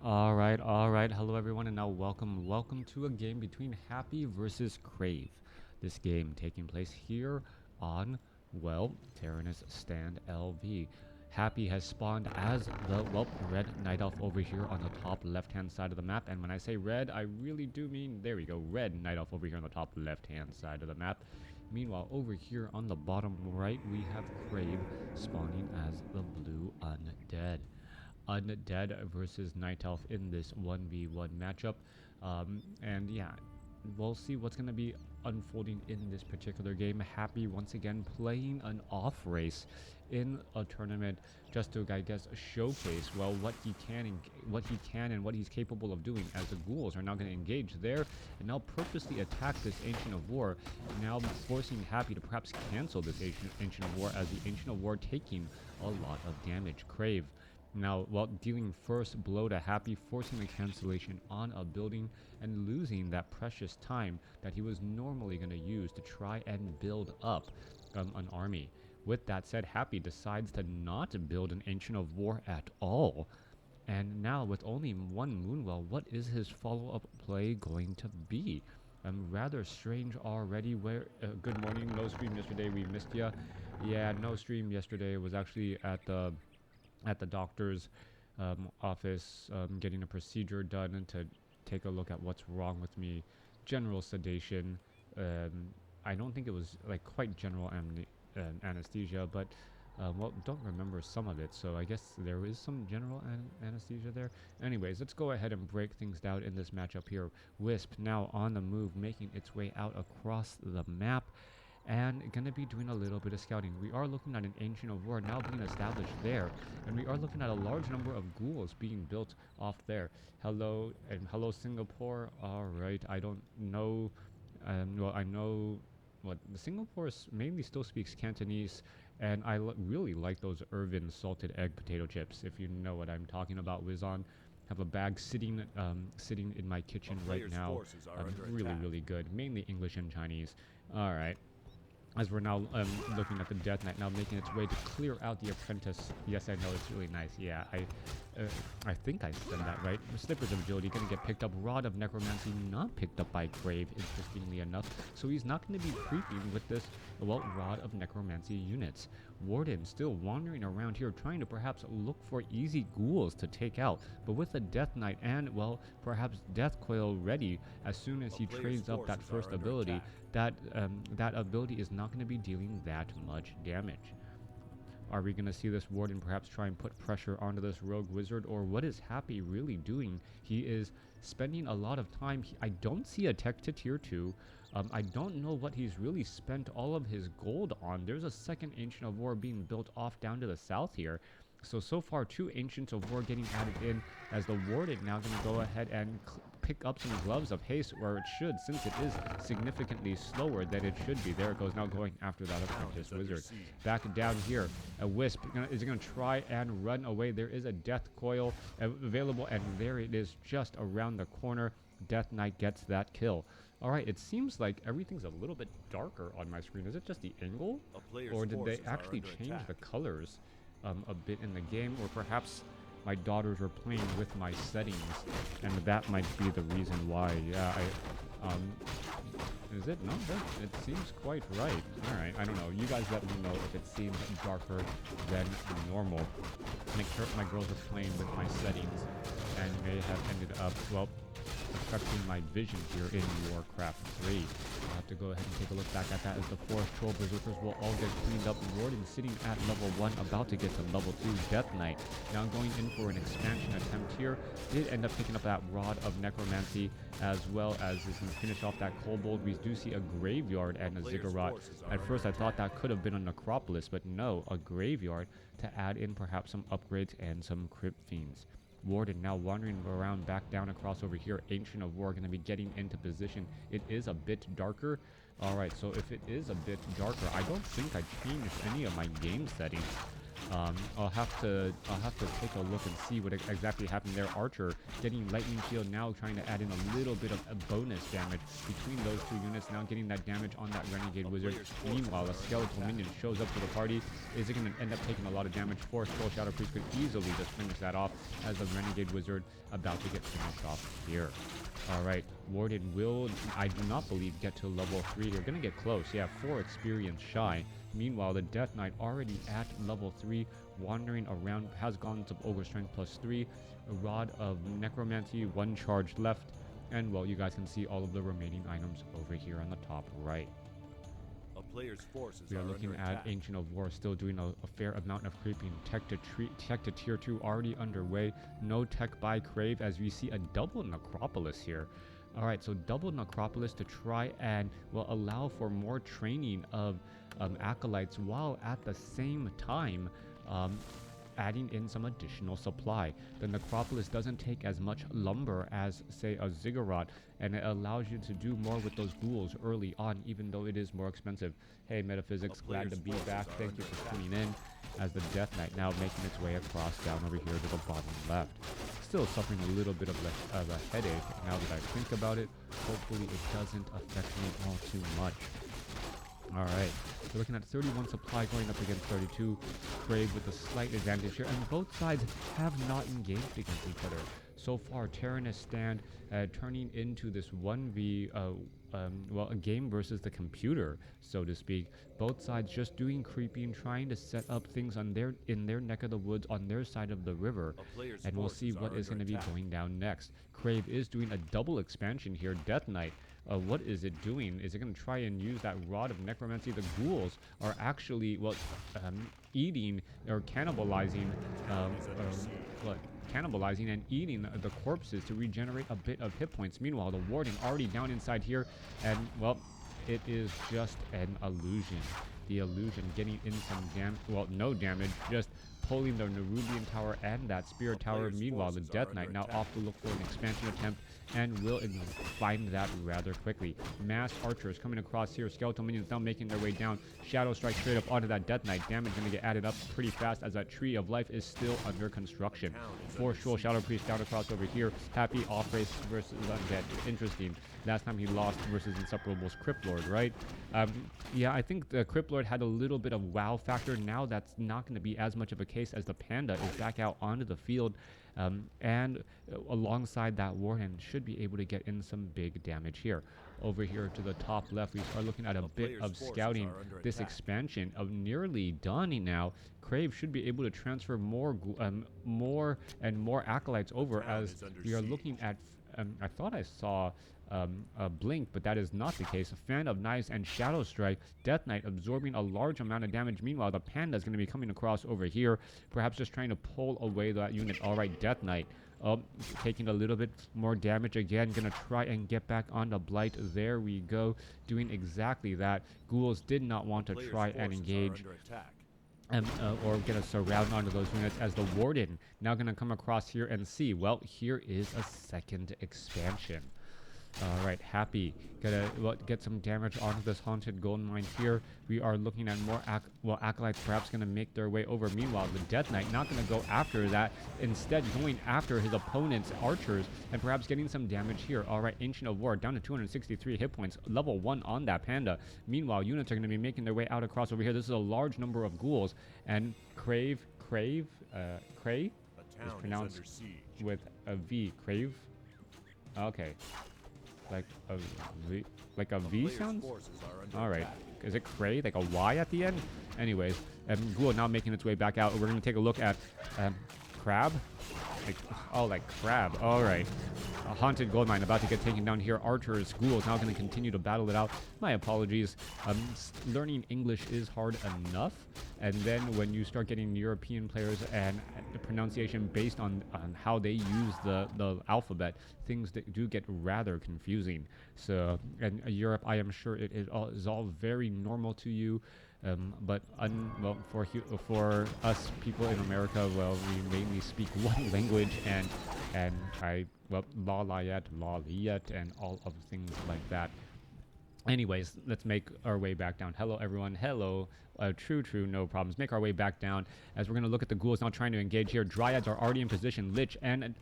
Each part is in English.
Alright, hello everyone, and now welcome to a game between Happy versus KraV. This game taking place here on, well, Tyrannus Stand LV. Happy has spawned as the, red Night Elf over here on the top left-hand side of the map, and when I say red, I really do mean, there we go, red Night Elf over here on the top left-hand side of the map. Meanwhile, over here on the bottom right, we have KraV spawning as the blue Undead. Undead versus Night Elf in this 1v1 matchup. And yeah, we'll see what's going to be unfolding in this particular game. Happy once again playing an off race in a tournament just to, I guess, showcase, well, what he can and what he's capable of doing, as the ghouls are now going to engage there and now purposely attack this Ancient of War, now forcing Happy to perhaps cancel this Ancient of War, as the Ancient of War taking a lot of damage. KraV now, while dealing first blow to Happy, forcing the cancellation on a building and losing that precious time that he was normally going to use to try and build up an army. With that said, Happy decides to not build an Ancient of War at all. And now, with only one Moonwell, what is his follow-up play going to be? Rather strange already. Where good morning, no stream yesterday, we missed ya. Yeah, no stream yesterday. Was actually at the doctor's office, getting a procedure done to take a look at what's wrong with me. General sedation. I don't think it was like quite general anesthesia, but well, don't remember some of it, so I guess there is some general anesthesia there. Anyways, let's go ahead and break things down in this matchup here. Wisp now on the move, making its way out across the map, and gonna be doing a little bit of scouting. We are looking at an Ancient of War now being established there, and we are looking at a large number of ghouls being built off there. Hello, and hello Singapore. Alright, I don't know, well, I know what the Singapore mainly still speaks Cantonese, and I really like those Irvin salted egg potato chips, if you know what I'm talking about. Wizon, have a bag sitting in my kitchen right now. Really good, mainly English and Chinese. Alright, as we're now looking at the Death Knight now making its way to clear out the Apprentice. Yes, I know, it's really nice. Yeah, I think I said that right. Slippers of Agility gonna get picked up. Rod of Necromancy not picked up by KraV, interestingly enough. So he's not gonna be creeping with this, well, Rod of Necromancy units. Warden still wandering around here trying to perhaps look for easy ghouls to take out. But with the Death Knight and, well, perhaps Death Coil ready as soon as he trades up that first ability, that ability is not going to be dealing that much damage. Are we going to see this Warden perhaps try and put pressure onto this Rogue Wizard, or what is Happy really doing? He is spending a lot of time. I don't see a tech to tier 2. I don't know what he's really spent all of his gold on. There's a second Ancient of War being built off down to the south here. So far, 2 Ancients of War getting added in, as the Warden now going to go ahead and pick up some Gloves of Haste, where it should, since it is significantly slower than it should be. There it goes, now going after that Apprentice Wizard. Back down here, a Wisp is going to try and run away. There is a Death Coil available, and there it is just around the corner. Death Knight gets that kill. Alright, it seems like everything's a little bit darker on my screen. Is it just the angle? Or did they actually change the colors a bit in the game? Or perhaps my daughters were playing with my settings, and that might be the reason why. Yeah, is it? No, it seems quite right. Alright, I don't know. You guys let me know if it seems darker than normal. My girls are playing with my settings and may have ended up, well, affecting my vision here in WarCraft 3. I'll have to go ahead and take a look back at that, as the Forest Troll Berserkers will all get cleaned up. Warden sitting at level 1, about to get to level 2. Death Knight now going in for an expansion attempt here. Did end up picking up that Rod of Necromancy, as well as this can finish off that Kobold. We do see a Graveyard and a Ziggurat. At first I thought that could have been a Necropolis, but no, a Graveyard to add in perhaps some upgrades and some Crypt Fiends. Warden now wandering around back down across over here. Ancient of War going to be getting into position. It is a bit darker. Alright, so if it is a bit darker, I don't think I changed any of my game settings. I'll have to take a look and see what exactly happened there. Archer getting lightning shield now, trying to add in a little bit of a bonus damage between those two units. Now getting that damage on that renegade wizard. Meanwhile, a skeletal minion shows up to the party. Is it going to end up taking a lot of damage? Force Troll Shadow Priest could easily just finish that off as the renegade wizard about to get finished off here. All right, Warden will, I do not believe, get to level 3 here. Gonna get close, yeah, 4 experience shy. Meanwhile, the Death Knight already at level 3, wandering around, has gone to Ogre Strength +3, a Rod of Necromancy, 1 charge left, and well, you guys can see all of the remaining items over here on the top right. Player's forces we are looking at attack. Ancient of War still doing a fair amount of creeping. Tech to tier 2 already underway. No tech by KraV as we see a double necropolis here. Alright, so double necropolis to try and well allow for more training of acolytes while at the same time adding in some additional supply. The necropolis doesn't take as much lumber as, say, a ziggurat, and it allows you to do more with those ghouls early on, even though it is more expensive. Hey, Metaphysics, glad to be back. Thank you for tuning in. As the Death Knight now making its way across down over here to the bottom left. Still suffering a little bit of a headache now that I think about it. Hopefully it doesn't affect me all too much. Alright, we're looking at 31 supply going up against 32. KraV with a slight advantage here, and both sides have not engaged against each other. So far, Tyrannus stand turning into this 1v, well, a game versus the computer, so to speak. Both sides just doing creeping, trying to set up things on in their neck of the woods, on their side of the river. And we'll see what is going to be going down next. KraV is doing a double expansion here. Death Knight, what is it doing? Is it going to try and use that Rod of Necromancy? The ghouls are actually, well, eating or cannibalizing, cannibalizing and eating the corpses to regenerate a bit of hit points. Meanwhile, the Warden already down inside here, and well, it is just an illusion. The illusion getting in some no damage, just pulling the Nerubian Tower and that Spirit Tower. Meanwhile, the Death Knight now off to look for an expansion attempt and will find that rather quickly. Mass archers coming across here. Skeletal minions now making their way down. Shadow strike straight up onto that Death Knight. Damage going to get added up pretty fast as that Tree of Life is still under construction. Force Troll Shadow Priest down across over here. Happy off race versus Undead. Interesting. Last time he lost versus Inseparable's Crypt Lord, right? Yeah, I think the Crypt Lord had a little bit of wow factor. Now that's not going to be as much of a case as the Panda is back out onto the field. And alongside that, Warden should be able to get in some big damage here. Over here to the top left, we are looking at a bit of scouting. This expansion of nearly done now. KraV should be able to transfer more and more acolytes over as we are looking at. I thought I saw a blink, but that is not the case. A Fan of Knives and Shadow Strike. Death Knight absorbing a large amount of damage. Meanwhile, the Panda is going to be coming across over here, perhaps just trying to pull away that unit. All right, Death Knight taking a little bit more damage again. Gonna try and get back on the Blight. There we go, doing exactly that. Ghouls did not want to try and engage or get a surround onto those units, as the Warden now going to come across here and see, well, here is a second expansion. All right, Happy gonna get some damage onto this haunted gold mine here. We are looking at more acolytes perhaps gonna make their way over. Meanwhile, the Death Knight not gonna go after that, instead going after his opponent's archers and perhaps getting some damage here. All right, Ancient of War down to 263 hit points, level 1 on that Panda. Meanwhile, units are gonna be making their way out across over here. This is a large number of ghouls, and KraV is pronounced with a V. KraV. Okay. Like a V sound? Alright. Is it Cray? Like a Y at the end? Anyways, Ghoul now making its way back out. We're going to take a look at Crab? Like Crab. Alright. A haunted gold mine about to get taken down here. Archers, ghouls now going to continue to battle it out. My apologies. Learning English is hard enough. And then when you start getting European players and the pronunciation based on how they use the alphabet, things that do get rather confusing. So, and Europe, I am sure it is all very normal to you. But for us people in America, well, we mainly speak one language, and Lawlayet, and all of things like that. Anyways, let's make our way back down. Hello, everyone. Hello. True, no problems. Make our way back down as we're going to look at the ghouls now trying to engage here. Dryads are already in position. Lich and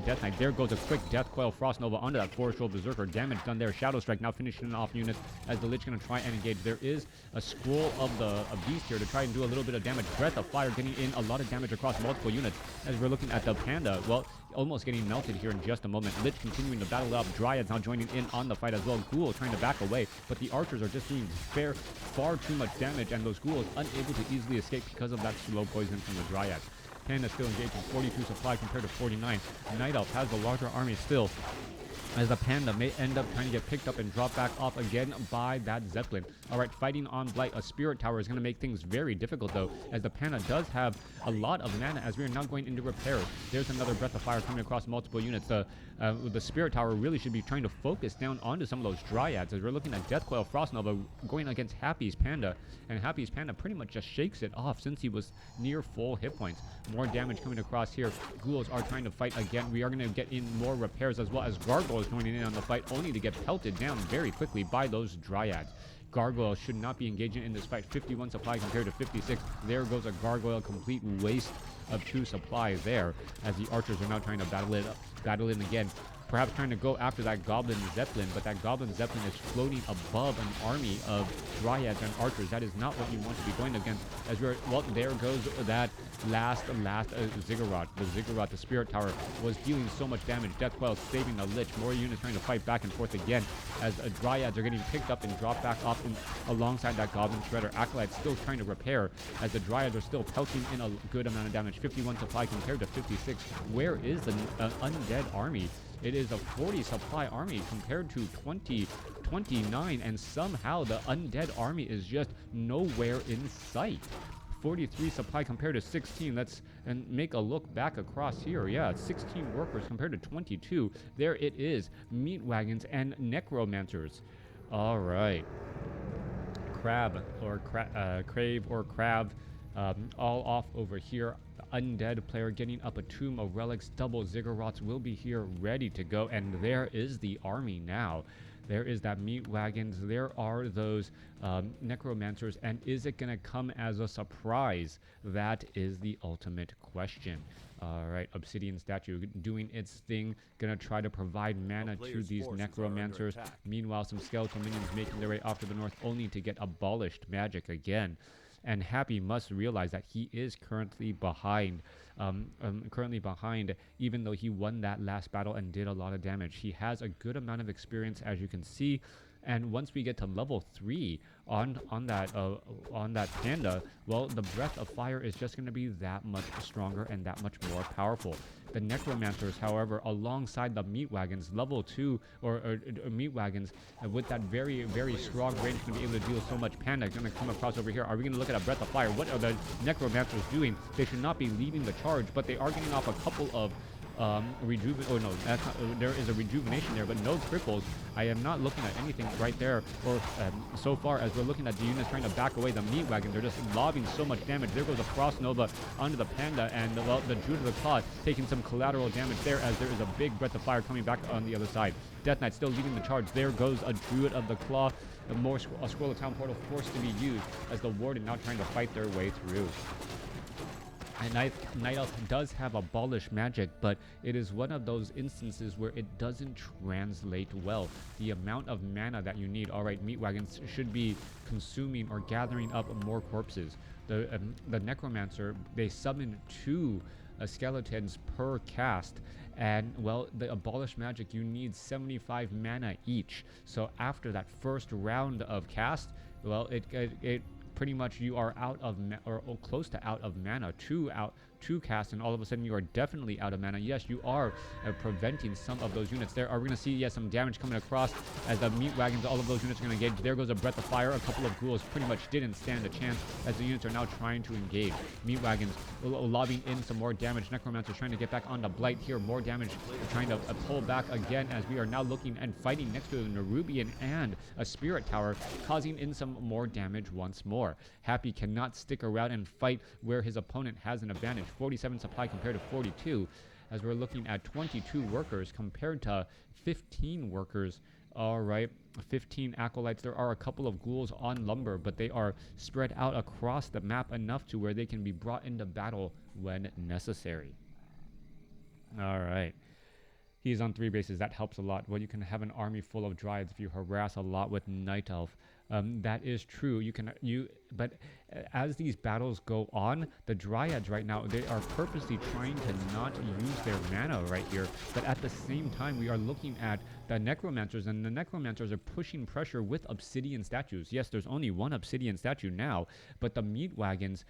Death Knight. There goes a quick Death Coil Frost Nova onto that Forest Roll Berserker. Damage done there. Shadow Strike now finishing off units as the Lich going to try and engage. There is a scroll of the Beast here to try and do a little bit of damage. Breath of Fire getting in a lot of damage across multiple units as we're looking at the Panda. Well, almost getting melted here in just a moment. Lich continuing to battle up. Dryads now joining in on the fight as well. Ghoul trying to back away, but the archers are just doing far too much damage, and those ghouls unable to easily escape because of that slow poison from the Dryads. Panda still engaged in 42 supply compared to 49. Night Elf has the larger army still, as the Panda may end up trying to get picked up and drop back off again by that Zeppelin. Alright, fighting on Blight, a Spirit Tower is going to make things very difficult though, as the Panda does have a lot of mana as we are now going into repair. There's another Breath of Fire coming across multiple units. The Spirit Tower really should be trying to focus down onto some of those Dryads, as we're looking at Death Coil Frost Nova going against Happy's Panda, and Happy's Panda pretty much just shakes it off since he was near full hit points. More damage coming across here. Ghouls are trying to fight again. We are going to get in more repairs as well as Gargoyles joining in on the fight, only to get pelted down very quickly by those Dryads. Gargoyle should not be engaging in this fight. 51 supply compared to 56. There goes a Gargoyle, complete waste of 2 supply there, as the archers are now trying to battle in again. Perhaps trying to go after that Goblin Zeppelin, but that Goblin Zeppelin is floating above an army of Dryads and archers. That is not what you want to be going against, as we're, well, there goes that last Ziggurat. The Ziggurat, the Spirit Tower, was dealing so much damage. Death Coil saving the Lich. More units trying to fight back and forth again, as Dryads are getting picked up and dropped back off alongside that Goblin Shredder. Acolyte still trying to repair, as the Dryads are still pelting in a good amount of damage. 51 supply compared to 56. Where is the Undead army? It is a 40 supply army compared to 29, and somehow the Undead army is just nowhere in sight. 43 supply compared to 16. Let's make a look back across here. Yeah, 16 workers compared to 22. There it is. Meat wagons and necromancers. All right. KraV or KraV, all off over here. Undead player getting up a Tomb of Relics. Double Ziggurats will be here ready to go, and there is the army now. There is that meat wagons. There are those necromancers, and is it going to come as a surprise? That is the ultimate question. All right, Obsidian Statue doing its thing, gonna try to provide mana to these necromancers. Meanwhile, some skeletal minions making their way off to the north, only to get abolished magic again. And Happy must realize that he is currently behind, even though he won that last battle and did a lot of damage. He has a good amount of experience, as you can see, and once we get to level 3 on that Panda, well, the Breath of Fire is just going to be that much stronger and that much more powerful. The Necromancers, however, alongside the Meat Wagons, level 2 or Meat Wagons, with that very, very strong range, going to be able to deal so much. Panda going to come across over here. Are we going to look at a Breath of Fire? What are the Necromancers doing? They should not be leading the charge, but they are getting off a couple of there is a rejuvenation there, but no cripples. I am not looking at anything right there, or so far as we're looking at the units trying to back away. The Meat Wagons are just lobbing so much damage. There goes a Frost Nova onto the Panda, and the Druid of the Claw taking some collateral damage there, as there is a big Breath of Fire coming back on the other side. Death Knight still leading the charge. There goes a Druid of the Claw. A Scroll of Town Portal forced to be used, as the Warden now trying to fight their way through. And Night Elf does have abolish magic, but it is one of those instances where it doesn't translate well. The amount of mana that you need. Alright, Meat Wagons should be consuming or gathering up more corpses. The Necromancer, they summon 2 skeletons per cast, and well, the abolish magic, you need 75 mana each. So after that first round of cast, well, it pretty much you are out of or close to out of mana. 2 casts, and all of a sudden you are definitely out of mana. Yes, you are preventing some of those units. There are we going to see, yes, some damage coming across as the Meat Wagons. All of those units are going to engage. There goes a Breath of Fire. A couple of ghouls pretty much didn't stand a chance, as the units are now trying to engage. Meat Wagons lobbing in some more damage. Necromancers trying to get back onto Blight here. More damage. Trying to pull back again, as we are now looking and fighting next to a Nerubian and a Spirit Tower, causing in some more damage once more. Happy cannot stick around and fight where his opponent has an advantage. 47 supply compared to 42, as we're looking at 22 workers compared to 15 workers All right, 15 acolytes. There are a couple of ghouls on lumber, but they are spread out across the map enough to where they can be brought into battle when necessary. All right. He's on 3 bases. That helps a lot. Well, you can have an army full of dryads if you harass a lot with Night Elf. That is true. But as these battles go on, the dryads right now, they are purposely trying to not use their mana right here. But at the same time, we are looking at the necromancers, and the necromancers are pushing pressure with obsidian statues. Yes, there's only 1 obsidian statue now, but the meat wagons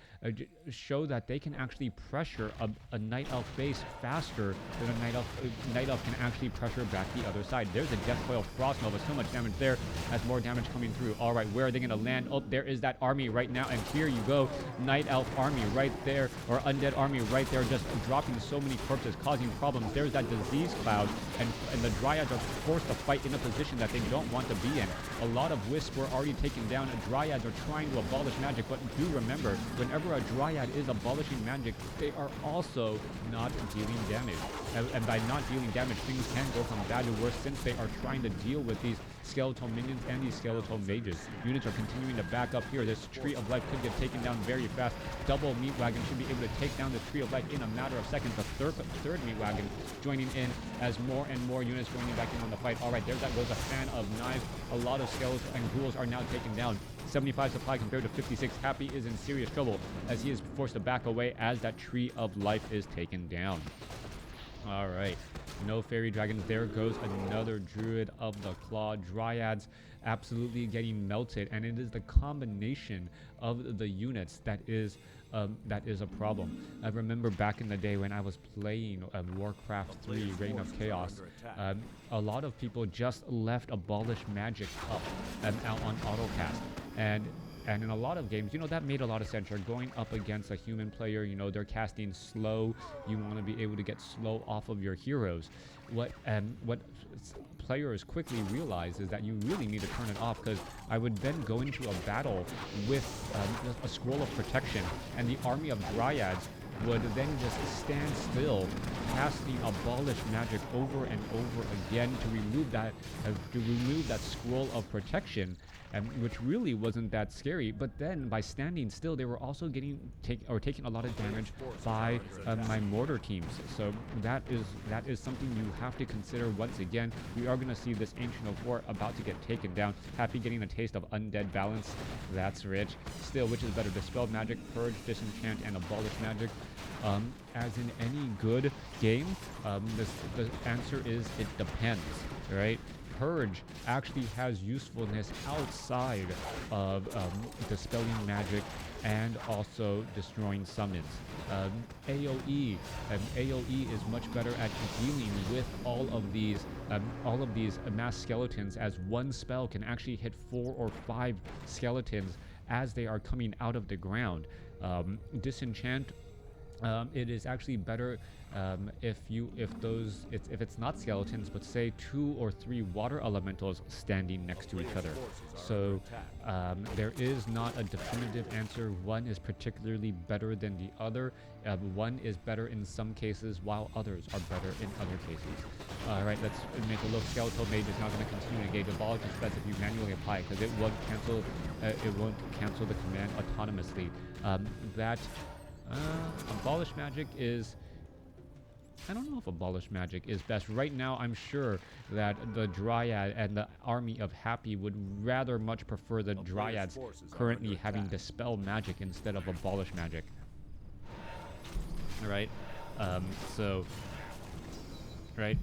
show that they can actually pressure a Night Elf base faster than a Night Elf can actually pressure back the other side. There's a Death Coil Frost Nova. So much damage there. Has more damage coming through. All right, where are they going to land? Oh, there is that army right now, and here you go. Night Elf army right there, or Undead army right there, just dropping so many corpses, causing problems. There's that disease cloud, and the dryads are forced to fight in a position that they don't want to be in. A lot of wisps were already taken down. Dryads are trying to abolish magic, but do remember, whenever a dryad is abolishing magic, they are also not dealing damage. And by not dealing damage, things can go from bad to worse since they are trying to deal with these skeletal minions and these skeletal mages. Units are continuing to back up here. This Tree of Life could get taken down very fast. Double meat wagon should be able to take down the Tree of Life in a matter of seconds. The third meat wagon joining in as more and more units joining back in on the fight. All right, there that goes a fan of knives. A lot of skeletons and ghouls are now taken down. 75 supply compared to 56. Happy is in serious trouble as he is forced to back away as that Tree of Life is taken down. All right, no fairy dragons. There goes another Druid of the Claw. Dryads absolutely getting melted, and it is the combination of the units that is a problem. I remember back in the day when I was playing WarCraft 3 Reign of Chaos, a lot of people just left Abolish Magic up out on autocast, and in a lot of games, that made a lot of sense. You're going up against a human player, they're casting slow. You want to be able to get slow off of your heroes. What players quickly realize is that you really need to turn it off, because I would then go into a battle with a scroll of protection, and the army of dryads would then just stand still, casting Abolish Magic over and over again to remove that scroll of protection, which really wasn't that scary. But then by standing still, they were also taking a lot of damage by my mortar teams. So that is something you have to consider. Once again, we are going to see this Ancient of War about to get taken down. Happy getting a taste of Undead balance. That's rich. Still, which is better, Dispel Magic, Purge, Disenchant, and Abolish Magic? As in any good game, the answer is it depends, right? Purge actually has usefulness outside of dispelling magic and also destroying summons. AoE is much better at dealing with all of these mass skeletons, as one spell can actually hit 4 or 5 skeletons as they are coming out of the ground. Disenchant, it is actually better if it's not skeletons, but say 2 or 3 water elementals standing next to each other. So there is not a definitive answer. One is particularly better than the other. One is better in some cases, while others are better in other cases. All right, let's make a look. Skeletal Mage is not going to continue to engage. Abolish is best if you manually apply, because it won't cancel the command autonomously. Abolish Magic is... I don't know if Abolish Magic is best. Right now, I'm sure that the Dryad and the army of Happy would rather much prefer the Dryads currently having Dispel Magic instead of Abolish Magic. Alright, right?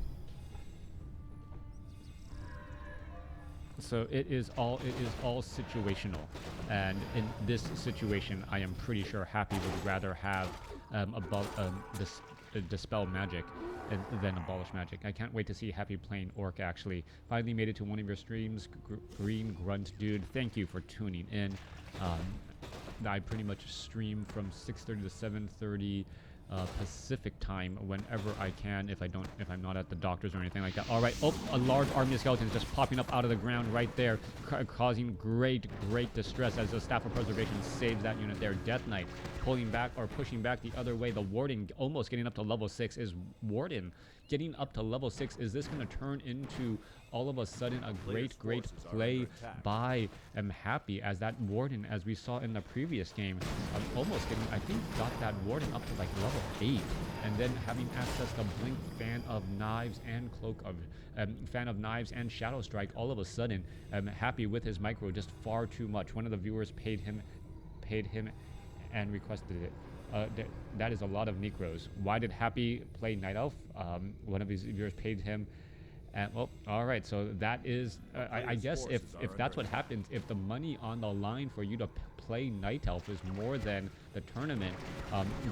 So it is all situational, and in this situation, I am pretty sure Happy would rather have Dispel Magic than Abolish Magic. I can't wait to see Happy playing Orc. Actually, finally made it to one of your streams, Green Grunt Dude. Thank you for tuning in. I pretty much stream from 6:30 to 7:30. Pacific time whenever I can, if I'm not at the doctor's or anything like that. All right. Oh, a large army of skeletons just popping up out of the ground right there, causing great distress as the Staff of Preservation saves that unit there. Death Knight pulling back or pushing back the other way. The Warden almost getting up to level 6. Is Warden getting up to level 6? Is this going to turn into all of a sudden a great play by Happy, as that Warden, as we saw in the previous game, almost getting, I think, got that Warden up to like level 8, and then having access to Blink, Fan of Knives, and Cloak of Fan of Knives and Shadow Strike. All of a sudden, Happy with his micro just far too much. One of the viewers paid him and requested it. That is a lot of Necros. Why did Happy play Night Elf? One of his viewers paid him. And, well, all right, so that is, I guess if that's what happens, if the money on the line for you to play Night Elf is more than the tournament,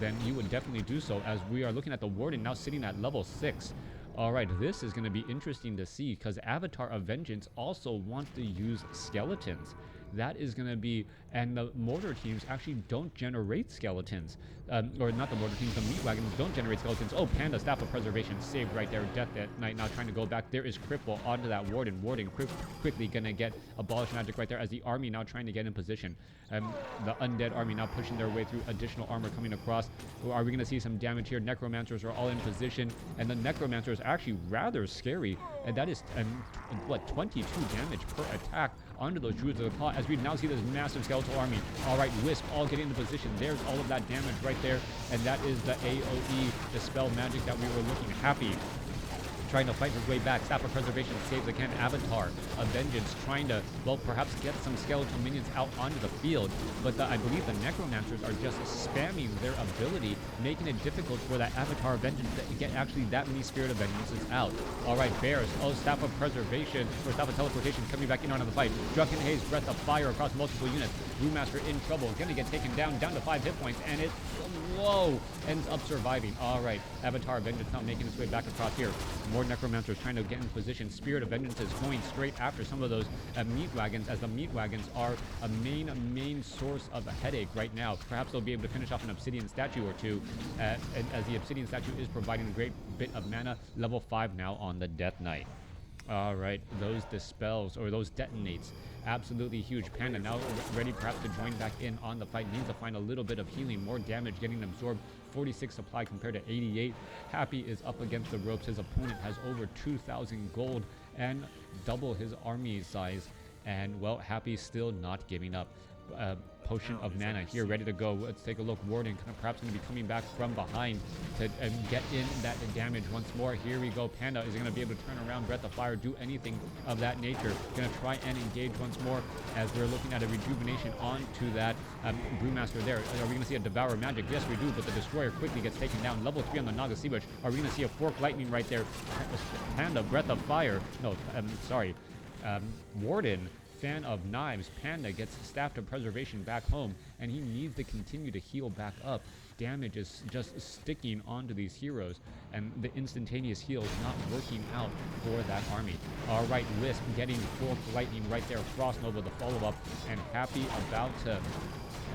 then you would definitely do so, as we are looking at the Warden now sitting at level 6. All right, this is going to be interesting to see, because Avatar of Vengeance also wants to use skeletons. That is going to be, and the mortar teams actually don't generate skeletons, or not the mortar teams, the meat wagons don't generate skeletons. Oh, Panda, Staff of Preservation saved right there. Death Knight now trying to go back. There is Cripple onto that Warden. Warden quickly going to get Abolish Magic right there, as the army now trying to get in position. The Undead army now pushing their way through, additional armor coming across. Are we going to see some damage here? Necromancers are all in position, and the Necromancer is actually rather scary, and that is, what, 22 damage per attack onto those Druids of the Claw, as we now see this massive skeletal army. All right, Wisp all getting into position. There's all of that damage right there, and that is the AoE Dispel Magic that we were looking. Happy trying to fight his way back. Staff of Preservation saves again. Avatar of Vengeance trying to, well, perhaps get some skeletal minions out onto the field, but I believe the Necromancers are just spamming their ability, making it difficult for that Avatar of Vengeance to get actually that many Spirit of Vengeances out. All right, Bears. Oh, Staff of Preservation, or Staff of Teleportation coming back in onto the fight. Drunken Haze, Breath of Fire across multiple units. Brewmaster in trouble, gonna get taken down to 5 hit points, and it, whoa, ends up surviving. All right, Avatar of Vengeance now making its way back across here. More Necromancers trying to get in position. Spirit of Vengeance is going straight after some of those meat wagons, as the meat wagons are a main source of a headache right now. Perhaps they'll be able to finish off an Obsidian statue or two, as the Obsidian statue is providing a great bit of mana. Level 5 now on the Death Knight. All right, those dispels, or those detonates, absolutely huge. Panda now ready perhaps to join back in on the fight. Needs to find a little bit of healing, more damage getting absorbed. 46 supply compared to 88. Happy is up against the ropes. His opponent has over 2,000 gold and double his army size. And, well, Happy still not giving up. Potion of mana here, ready to go. Let's take a look. Warden perhaps going to be coming back from behind to get in that damage once more. Here we go. Panda is going to be able to turn around, Breath of Fire, do anything of that nature. Going to try and engage once more, as we're looking at a rejuvenation onto that Brewmaster there. Are we going to see a Devour Magic? Yes, we do, but the Destroyer quickly gets taken down. Level 3 on the Naga Sea Witch. Are we going to see a Fork Lightning right there? Panda, Breath of Fire. No, sorry. Warden, Fan of Knives. Panda gets Staff of Preservation back home, and he needs to continue to heal back up. Damage is just sticking onto these heroes, and the instantaneous heal is not working out for that army. All right, Wisp getting Fork Lightning right there. Frost Nova the follow-up, and Happy about to,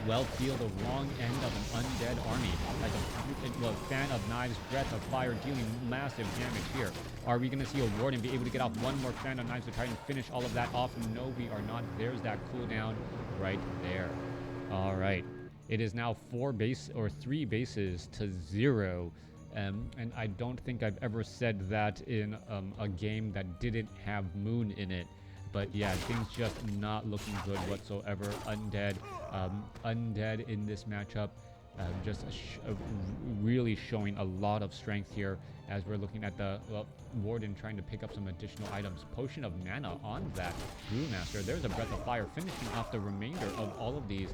well, feel the wrong end of an undead army. Like a Fan of Knives, Breath of Fire dealing massive damage here. Are we going to see a Warden be able to get off one more Fan of Knives to try and finish all of that off? No, we are not. There's that cooldown right there. All right. It is now 3 bases to 0. And I don't think I've ever said that in a game that didn't have Moon in it. But yeah, things just not looking good whatsoever. Undead in this matchup, just really showing a lot of strength here, as we're looking at the, well, Warden trying to pick up some additional items. Potion of Mana on that Brewmaster. There's a Breath of Fire finishing off the remainder of all of these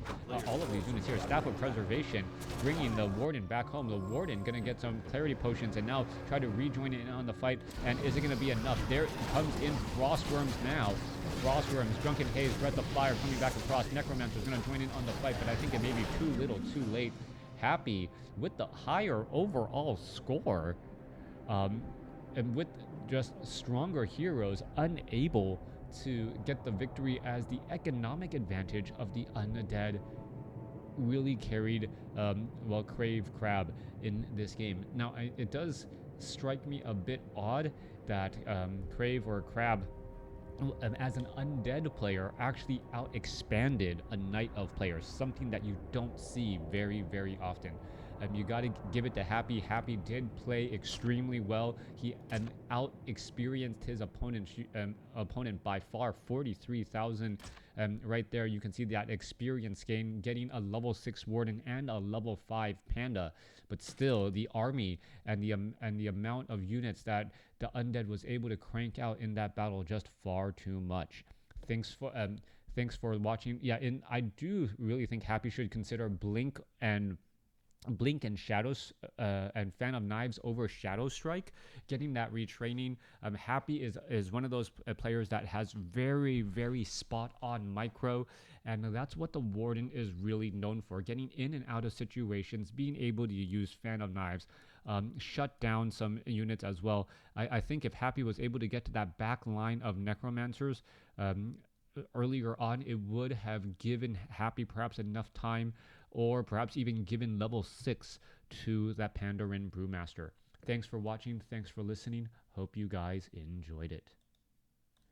units here. Staff of Preservation bringing the Warden back home. The Warden gonna get some Clarity Potions and now try to rejoin in on the fight. And is it gonna be enough? There comes in Frostworms now. Frostworms, Drunken Haze, Breath of Fire coming back across. Necromancer's gonna join in on the fight, but I think it may be too little, too late. Happy with the higher overall score, and with just stronger heroes, unable to get the victory, as the economic advantage of the Undead really carried well, KraV in this game. Now, it does strike me a bit odd that KraV or KraV as an undead player actually out expanded a knight of players, something that you don't see very often. You got to give it to Happy. Happy did play extremely well. He out experienced his opponent by far, 43,000. Right there, you can see that experience gain, getting a level 6 Warden and a level 5 Panda. But still, the army and the amount of units that the Undead was able to crank out in that battle, just far too much. Thanks for watching. Yeah, and I do really think Happy should consider Blink and Shadows and Fan of Knives over Shadow Strike, getting that retraining. Happy is one of those players that has very spot on micro, and that's what the Warden is really known for, getting in and out of situations, being able to use Fan of Knives, shut down some units as well. I think if Happy was able to get to that back line of Necromancers earlier on, it would have given Happy perhaps enough time, or perhaps even given level 6 to that Pandarin Brewmaster. Thanks for watching. Thanks for listening. Hope you guys enjoyed it.